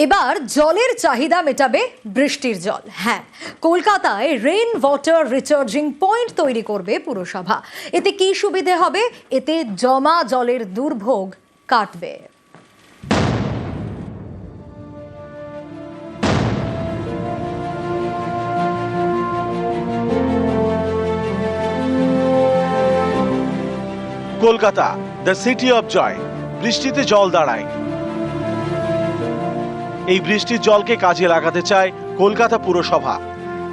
এবার জলের চাহিদা মেটাবে বৃষ্টির জল। হ্যাঁ, কলকাতায় রেইন ওয়াটার রিচার্জিং পয়েন্ট তৈরি করবে পুরসভা। এতে কি সুবিধে হবে? এতে জমা জলের দুর্ভোগ কাটবে। Kolkata, the city of joy. বৃষ্টিতে জল দাঁড়ায়। এই বৃষ্টির জলকে কাজে লাগাতে চায় কলকাতা পুরসভা।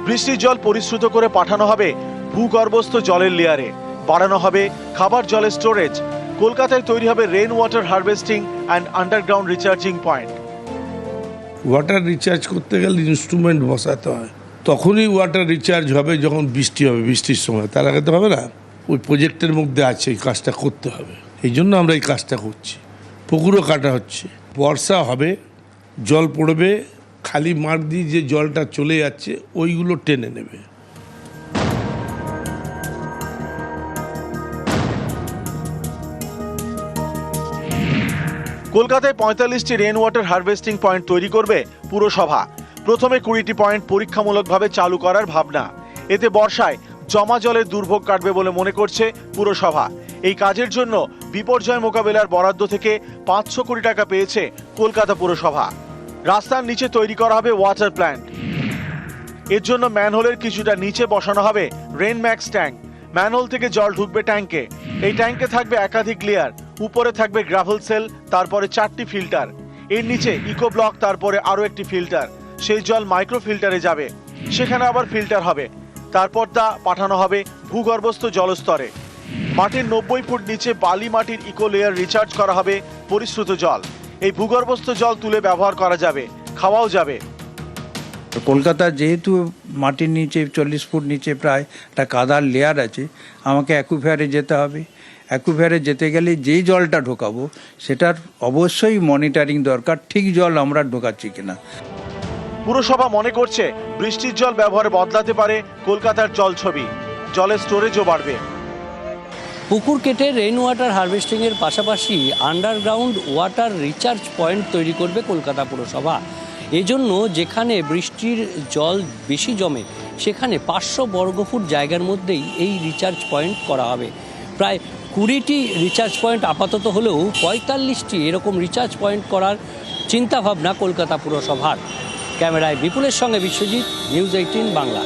বৃষ্টির জল পরিশ্রুত করে পাঠানো হবে ভূগর্ভস্থ জলের লেয়ারে, বাড়ানো হবে খাবার জলের স্টোরেজ। কলকাতায় তৈরি হবে rain water harvesting and underground recharging point. Water recharge করতে গেলে ইনস্ট্রুমেন্ট বসাতে হয়, তখনই ওয়াটার রিচার্জ হবে যখন বৃষ্টি হবে। বৃষ্টির সময় তার আগে তো হবে না। ওই প্রজেক্টের মধ্যে আছে এই কাজটা করতে হবে, এই জন্য আমরা এই কাজটা করছি। পুকুরও কাটা হচ্ছে, বর্ষা হবে, জল পড়বে, খালি মাঠ দিয়ে যে জলটা চলে যাচ্ছে ওইগুলো টেনে নেবে। কলকাতায় 45টি রেইন ওয়াটার হারভেস্টিং পয়েন্ট তৈরি করবে পুরসভা। প্রথমে 20টি পয়েন্ট পরীক্ষামূলকভাবে চালু করার ভাবনা। এতে বর্ষায় জমা জলের দুর্ভোগ কাটবে বলে মনে করছে পুরসভা। এই কাজের জন্য বিপর্যয় মোকাবেলার বরাদ্দ থেকে 500 কোটি টাকা পেয়েছে কলকাতা পুরসভা। রাস্তার নিচে তৈরি করা হবে ওয়াটার প্ল্যান্ট। এর জন্য ম্যানহোলের কিছুটা নিচে বসানো হবে রেইন ম্যাক্স ট্যাঙ্ক। ম্যানহোল থেকে জল ঢুকবে ট্যাঙ্কে। এই ট্যাঙ্কে থাকবে একাধিক লেয়ার। উপরে থাকবে গ্রাভেল সেল, তারপরে 4টি ফিল্টার। এর নিচে ইকো ব্লক, তারপরে আরো একটি ফিল্টার। সেই জল মাইক্রো ফিল্টারে যাবে, সেখানে আবার ফিল্টার হবে। তারপর তা পাঠানো হবে ভূগর্ভস্থ জলস্তরে। মাটির 90 ফুট নিচে বালি মাটির ইকো লেয়ার রিচার্জ করা হবে পরিশ্রুত জল। এই ভূগর্ভস্থ জল তুলে ব্যবহার করা যাবে, খাওয়াও যাবে। কলকাতা যেহেতু মাটির নিচে 40 ফুট নিচে প্রায় একটা কাদার লেয়ার আছে, আমাকে অ্যাকুইফায়ারে যেতে হবে। অ্যাকুইফায়ারে যেতে গেলে যেই জলটা ঢোকাবো সেটার অবশ্যই মনিটরিং দরকার, ঠিক জল আমরা ঢোকাচ্ছি কিনা। পুরসভা মনে করছে বৃষ্টির জল ব্যবহারে বদলাতে পারে কলকাতার জল ছবি। জলের স্টোরেজও বাড়বে। পুকুর কেটে রেইন ওয়াটার হারভেস্টিংয়ের পাশাপাশি আন্ডারগ্রাউন্ড ওয়াটার রিচার্জ পয়েন্ট তৈরি করবে কলকাতা পুরসভা। এজন্য যেখানে বৃষ্টির জল বেশি জমে সেখানে 500 বর্গফুট জায়গার মধ্যেই এই রিচার্জ পয়েন্ট করা হবে। প্রায় 20টি রিচার্জ পয়েন্ট আপাতত হলেও 45টি এরকম রিচার্জ পয়েন্ট করার চিন্তাভাবনা কলকাতা পুরসভার। ক্যামেরায় বিপুলের সঙ্গে বিশ্বজিৎ, নিউজ 18 বাংলা।